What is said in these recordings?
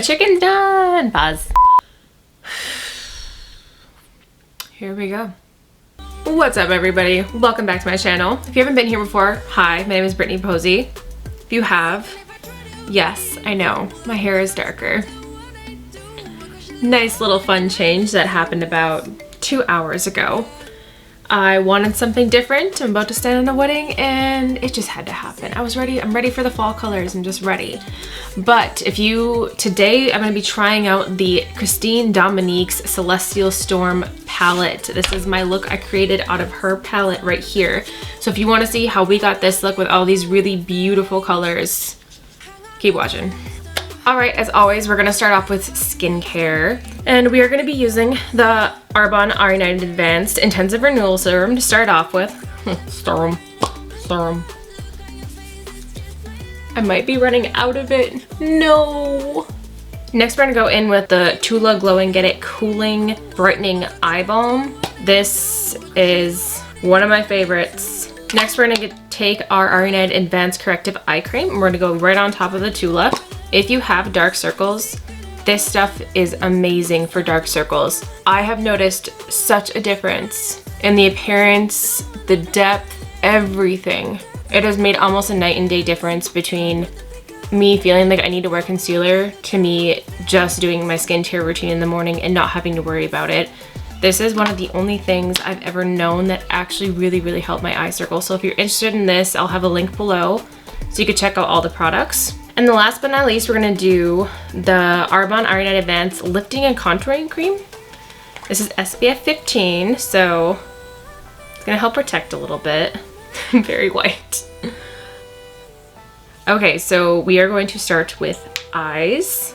My chicken's done. Pause. Here we go. What's up, everybody? Welcome back to my channel. If you haven't been here before, hi, my name is Brittany Posey. If you have, yes, I know, my hair is darker. Nice little fun change that happened about 2 hours ago. I wanted something different. I'm about to stand in a wedding and it just had to happen. I was ready. I'm ready for the fall colors. I'm just ready. But today I'm going to be trying out the Dominique's Celestial Storm palette. This is my look I created out of her palette right here. So if you want to see how we got this look with all these really beautiful colors, keep watching. Alright, as always, we're going to start off with skincare. And we are going to be using the Arbonne Re9 Advanced Intensive Renewal Serum to start off with. Serum. I might be running out of it. No! Next, we're going to go in with the Hula Glow and Get It Cooling Brightening Eye Balm. This is one of my favorites. Next, we're going to take our Re9 Advanced Corrective Eye Cream. And we're going to go right on top of the Tula. If you have dark circles, this stuff is amazing for dark circles. I have noticed such a difference in the appearance, the depth, everything. It has made almost a night and day difference between me feeling like I need to wear concealer to me just doing my skincare routine in the morning and not having to worry about it. This is one of the only things I've ever known that actually really helped my eye circle. So if you're interested in this, I'll have a link below so you can check out all the products. And the last but not least, we're gonna do the Arbonne Re9 Advanced Lifting and Contouring Cream. This is SPF 15, so it's gonna help protect a little bit. I'm very white. Okay, so we are going to start with eyes.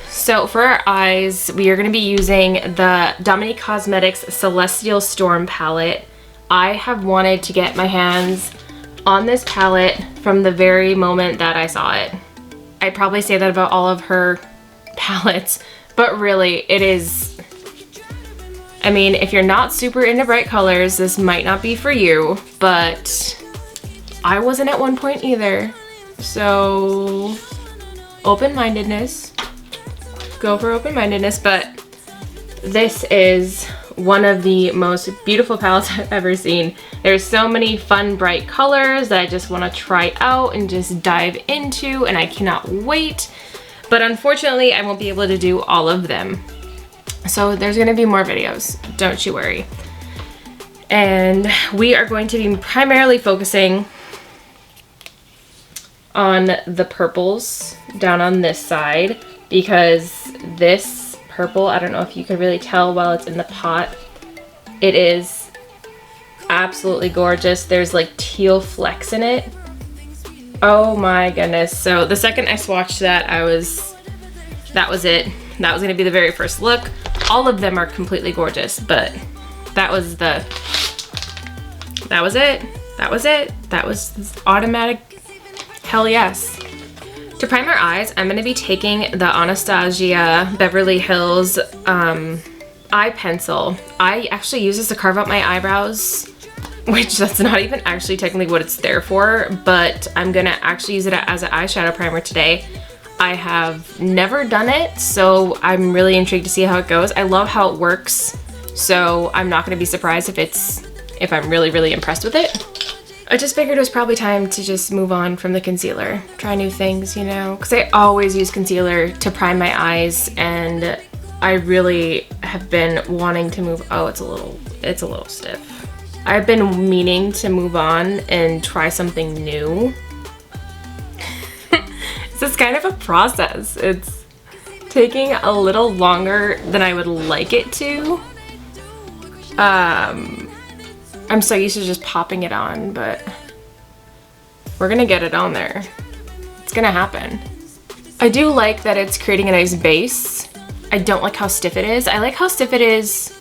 So for our eyes, we are gonna be using the Dominique Cosmetics Celestial Storm palette. I have wanted to get my hands on this palette from the very moment that I saw it. I probably say that about all of her palettes, but really it is, I mean, if you're not super into bright colors, this might not be for you, but I wasn't at one point either. So open-mindedness, go for open-mindedness, but this is one of the most beautiful palettes I've ever seen. There's so many fun, bright colors that I just want to try out and just dive into, and I cannot wait. But unfortunately, I won't be able to do all of them. So there's going to be more videos, don't you worry. And we are going to be primarily focusing on the purples down on this side, because this purple, I don't know if you can really tell while it's in the pot, it is absolutely gorgeous. There's like teal flecks in it. Oh my goodness. So the second I swatched that, that was it. That was gonna be the very first look. All of them are completely gorgeous, but that was it. That was automatic hell yes. To prime our eyes, I'm going to be taking the Anastasia Beverly Hills eye pencil. I actually use this to carve out my eyebrows, which that's not even actually technically what it's there for, but I'm going to actually use it as an eyeshadow primer today. I have never done it, so I'm really intrigued to see how it goes. I love how it works, so I'm not going to be surprised if I'm really impressed with it. I just figured it was probably time to just move on from the concealer. Try new things, you know? Because I always use concealer to prime my eyes, and I really have been wanting to move. Oh, it's a little stiff. I've been meaning to move on and try something new. This is kind of a process. It's taking a little longer than I would like it to. I'm so used to just popping it on, but we're gonna get it on there. It's gonna happen. I do like that it's creating a nice base. I don't like how stiff it is. I like how stiff it is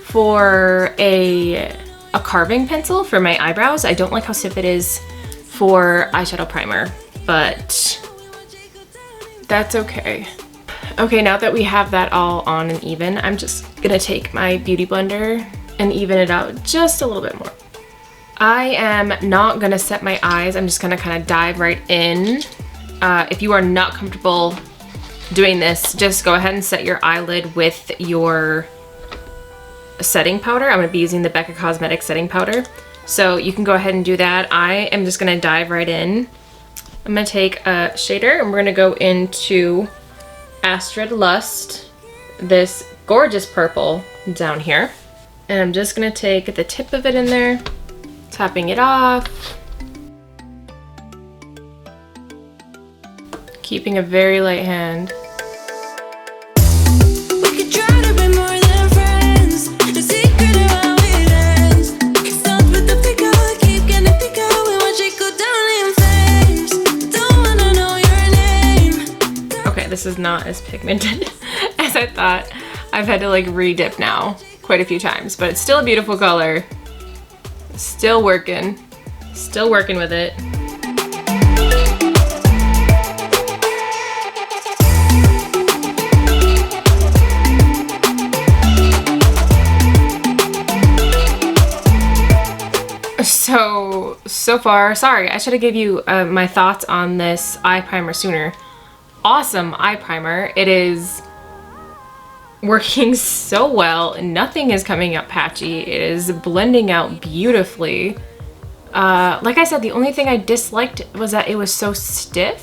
for a carving pencil for my eyebrows. I don't like how stiff it is for eyeshadow primer, but that's okay. Okay, now that we have that all on and even, I'm just gonna take my beauty blender and even it out just a little bit more. I am not gonna set my eyes. I'm just gonna kind of dive right in. If you are not comfortable doing this, just go ahead and set your eyelid with your setting powder. I'm gonna be using the Becca Cosmetics setting powder. So you can go ahead and do that. I am just gonna dive right in. I'm gonna take a shader and we're gonna go into Astrid Lust, this gorgeous purple down here. And I'm just gonna take the tip of it in there, tapping it off. Keeping a very light hand. Okay, this is not as pigmented as I thought. I've had to like re-dip now quite a few times, but it's still a beautiful color. Still working with it. So far, sorry, I should have gave you my thoughts on this eye primer sooner. Awesome eye primer. It is working so well. Nothing is coming up patchy. It is blending out beautifully. Like I said, the only thing I disliked was that it was so stiff,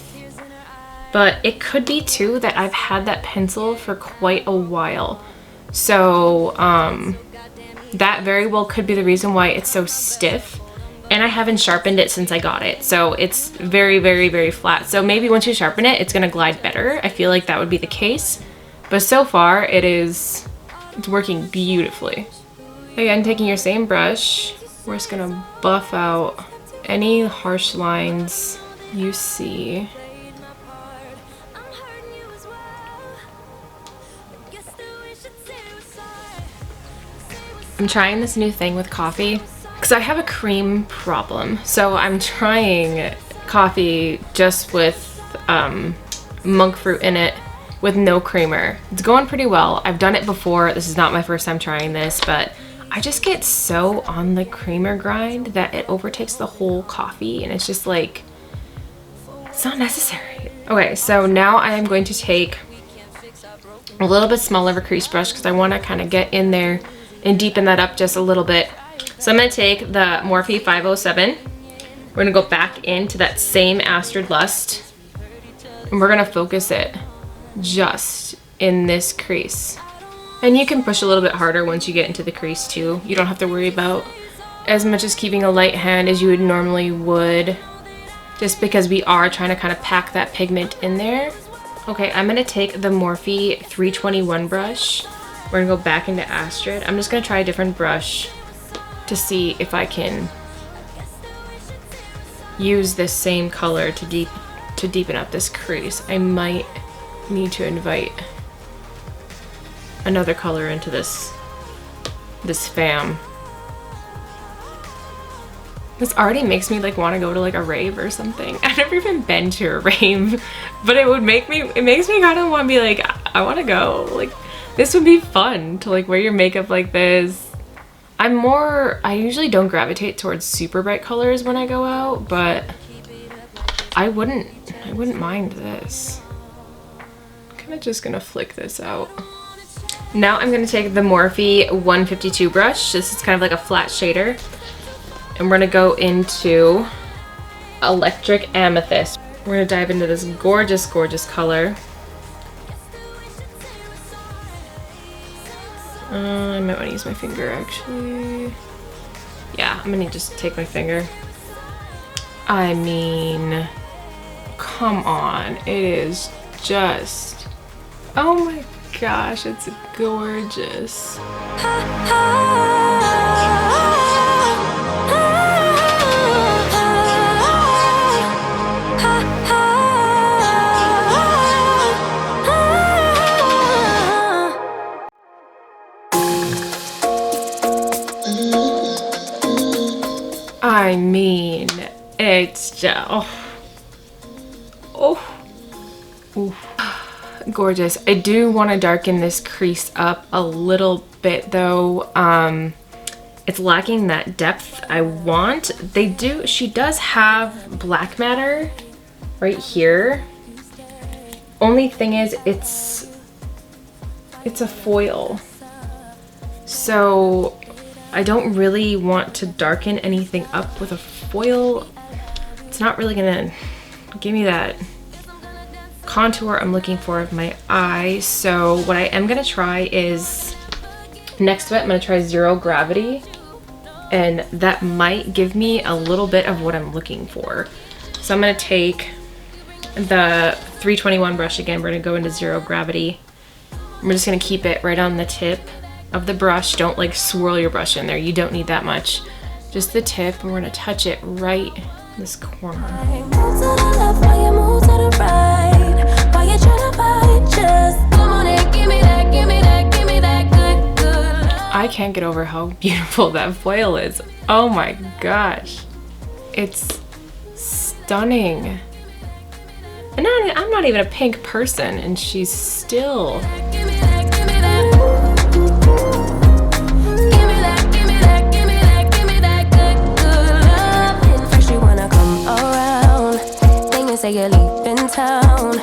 but it could be too that I've had that pencil for quite a while. So that very well could be the reason why it's so stiff. And I haven't sharpened it since I got it. So it's very, very, very flat. So maybe once you sharpen it, it's gonna glide better. I feel like that would be the case. But so far it's working beautifully. Again, taking your same brush, we're just gonna buff out any harsh lines you see. I'm trying this new thing with coffee because I have a cream problem. So I'm trying coffee just with monk fruit in it with no creamer. It's going pretty well. I've done it before. This is not my first time trying this, but I just get so on the creamer grind that it overtakes the whole coffee and it's just like, it's not necessary. Okay, so now I am going to take a little bit smaller of a crease brush because I want to kind of get in there and deepen that up just a little bit. So I'm going to take the Morphe 507. We're going to go back into that same Astrid Lust and we're going to focus it just in this crease. And you can push a little bit harder once you get into the crease too. You don't have to worry about as much as keeping a light hand as you would normally would, just because we are trying to kind of pack that pigment in there. Okay, I'm going to take the Morphe 321 brush. We're gonna go back into Astrid. I'm just gonna try a different brush to see if I can use this same color to deepen up this crease. I might need to invite another color into this fam. This already makes me like want to go to like a rave or something. I've never even been to a rave, but it makes me kind of want to be like, I want to go. Like, this would be fun to like wear your makeup like this. I usually don't gravitate towards super bright colors when I go out, but I wouldn't mind this. I'm kind of just gonna flick this out. Now I'm gonna take the Morphe 152 brush. This is kind of like a flat shader. And we're gonna go into Electric Amethyst. We're gonna dive into this gorgeous, gorgeous color. I might want to use my finger actually. Yeah, I'm gonna just take my finger. I mean, come on, it is just, oh my gosh, it's gorgeous. I mean, it's just, gorgeous. I do want to darken this crease up a little bit though. It's lacking that depth I want. She does have black matter right here, Only thing is, it's a foil. So I don't really want to darken anything up with a foil. It's not really gonna give me that contour I'm looking for of my eye. So what I am gonna try is, next to it, I'm gonna try Zero Gravity. And that might give me a little bit of what I'm looking for. So I'm gonna take the 321 brush again. We're gonna go into Zero Gravity. I'm just gonna keep it right on the tip of the brush. Don't like swirl your brush in there. You don't need that much. Just the tip, and we're gonna touch it right in this corner. I can't get over how beautiful that foil is. Oh my gosh. It's stunning. And I'm not even a pink person, and she's still... Say you're leaving town,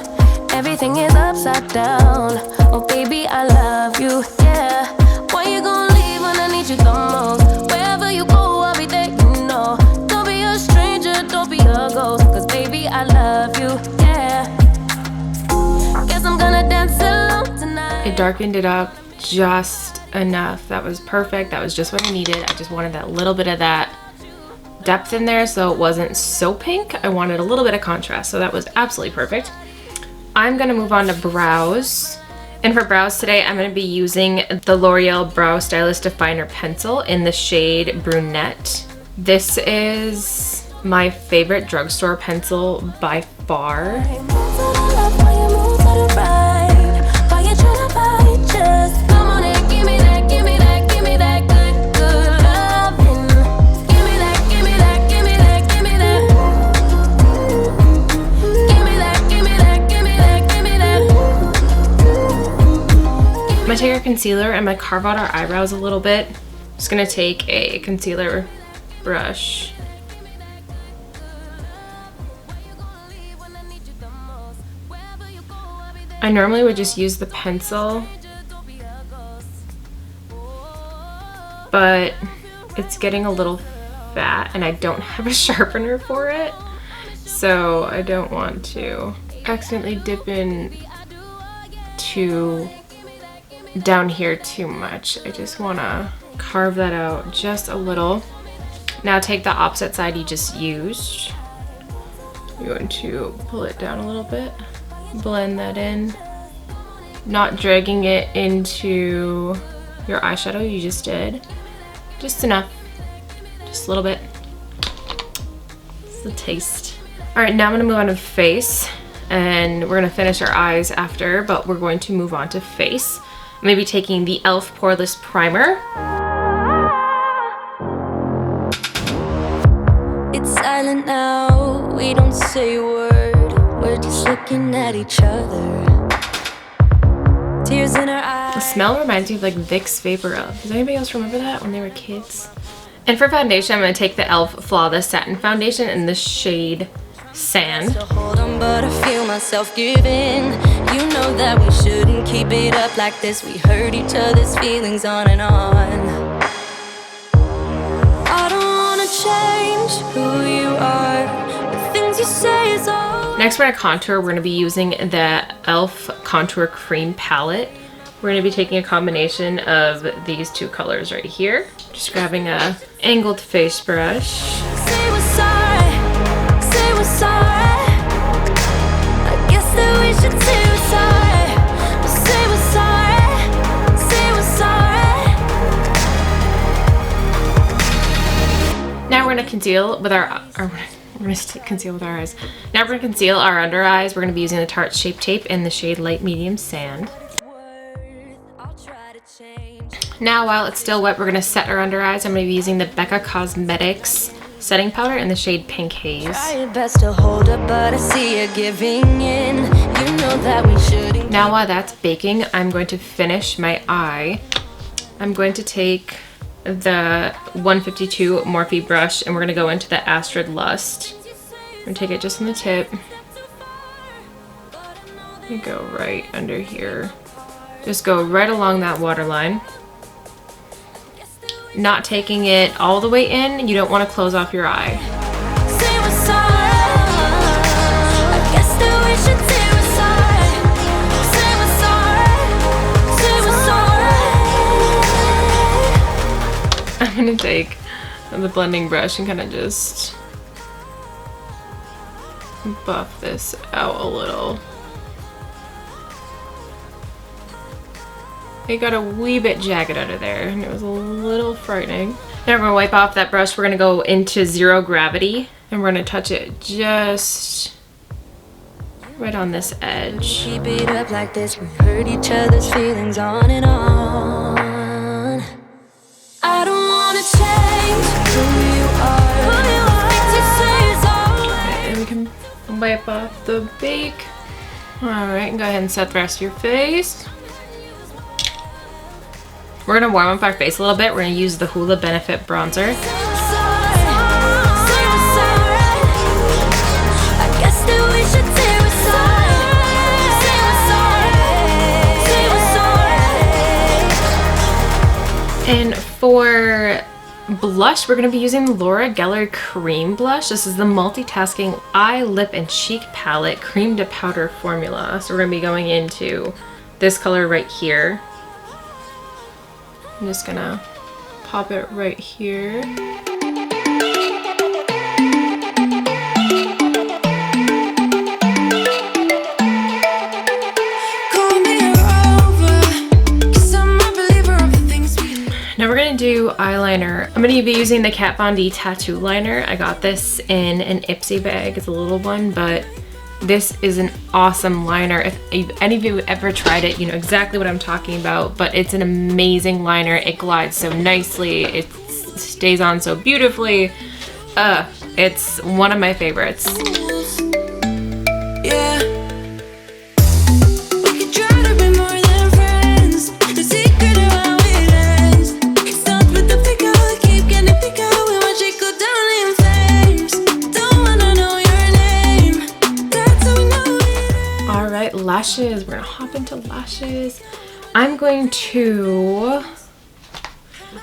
everything is upside down. Oh baby, I love you, yeah. Why you gonna leave when I need you the most? Wherever you go, I'll be there, you know. Don't be a stranger, don't be a ghost, cause baby, I love you, yeah. Guess I'm gonna dance alone tonight. It darkened it up just enough. That was perfect. That was just what I needed. I just wanted that little bit of that depth in there so it wasn't so pink. I wanted a little bit of contrast, so that was absolutely perfect. I'm gonna move on to brows. And for brows today, I'm gonna be using the L'Oreal Brow Stylist Definer Pencil in the shade Brunette. This is my favorite drugstore pencil by far. I'm gonna take our concealer and I'm gonna carve out our eyebrows a little bit. Just gonna take a concealer brush. I normally would just use the pencil, but it's getting a little fat and I don't have a sharpener for it. So I don't want to accidentally dip in down here too much. I just want to carve that out just a little. Now take the opposite side you just used. You're going to pull it down a little bit, blend that in, not dragging it into your eyeshadow you just did. Just enough, just a little bit. It's the taste. All right, now I'm gonna move on to face, and we're gonna finish our eyes after, but we're going to move on to face. I'm gonna be taking the e.l.f. Poreless Primer. It's silent now, we don't say a word. We're just looking at each other. Tears in our eyes. The smell reminds me of like Vicks Vapor Rub. Does anybody else remember that when they were kids? And for foundation, I'm gonna take the e.l.f. Flawless Satin Foundation in the shade Sand. Hold on, but I feel myself giving. You know that we shouldn't keep it up like this. We hurt each other's feelings on and on. I don't wanna change who you are. The things you say is all. Next, we're gonna contour. We're gonna be using the e.l.f. Contour Cream Palette. We're gonna be taking a combination of these two colors right here. Just grabbing a angled face brush. Say we're sorry. Say we're sorry. I guess that we should say we're sorry. Say we're sorry. Say we're sorry. Now we're gonna conceal with our we're gonna conceal with our eyes. Now we're gonna conceal our under eyes. We're gonna be using the Tarte Shape Tape in the shade Light Medium Sand. Now while it's still wet, we're gonna set our under eyes. I'm gonna be using the Becca Cosmetics setting powder in the shade Pink Haze. Now while that's baking, I'm going to finish my eye. I'm going to take the 152 Morphe brush and we're gonna go into the Astrid Lust. I'm gonna take it just on the tip. You go right under here. Just go right along that waterline. Not taking it all the way in. You don't want to close off your eye. I'm gonna take the blending brush and kind of just buff this out a little. It got a wee bit jagged under there and it was a little frightening. Now we're gonna wipe off that brush. We're gonna go into zero gravity and we're gonna touch it just right on this edge. Keep it up like this, we hurt each other's feelings on and on. I don't wanna change who you are. Okay, and we can wipe off the bake. Alright, go ahead and set the rest of your face. We're gonna warm up our face a little bit. We're gonna use the Hula Benefit bronzer. And for blush, we're gonna be using the Laura Geller Cream Blush. This is the multitasking eye, lip, and cheek palette cream to powder formula. So we're gonna be going into this color right here. I'm just gonna pop it right here. Now we're gonna do eyeliner. I'm gonna be using the Kat Von D Tattoo Liner. I got this in an Ipsy bag. It's a little one, but this is an awesome liner. If any of you ever tried it, you know exactly what I'm talking about, but it's an amazing liner. It glides so nicely. It stays on so beautifully. It's one of my favorites. Yeah. Lashes, we're gonna hop into lashes. I'm gonna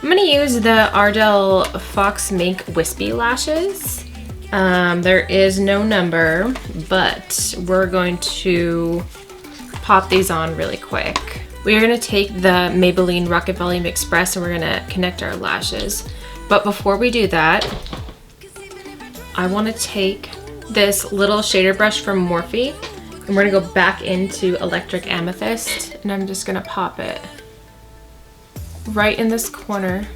use the Ardell Faux Mink Wispie lashes. There is no number, but we're going to pop these on really quick. We are gonna take the Maybelline Rocket Volume Express and we're gonna connect our lashes. But before we do that, I wanna take this little shader brush from Morphe. And we're gonna go back into Electric Amethyst and I'm just gonna pop it right in this corner.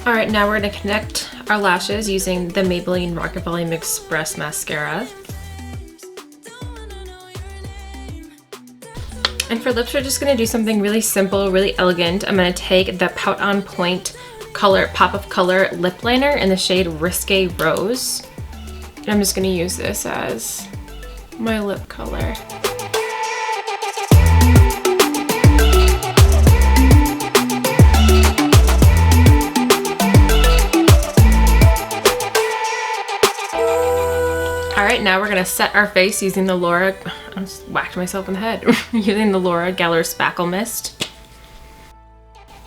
All right, now we're gonna connect our lashes using the Maybelline Rocket Volume Express mascara. And for lips, we're just gonna do something really simple, really elegant. I'm gonna take the Pout on Point color, Pop of Color lip liner in the shade Risque Rose. I'm just gonna use this as my lip color. All right, now we're gonna set our face using the Laura, I just whacked myself in the head, using the Laura Geller Spackle Mist.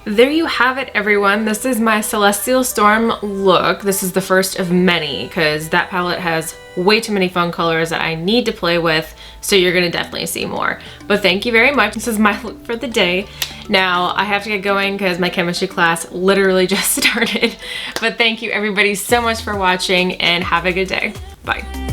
There you have it, everyone. This is my Celestial Storm look. This is the first of many because that palette has way too many fun colors that I need to play with, so you're gonna definitely see more. But thank you very much. This is my look for the day. Now I have to get going because my chemistry class literally just started. But thank you everybody so much for watching and have a good day. Bye.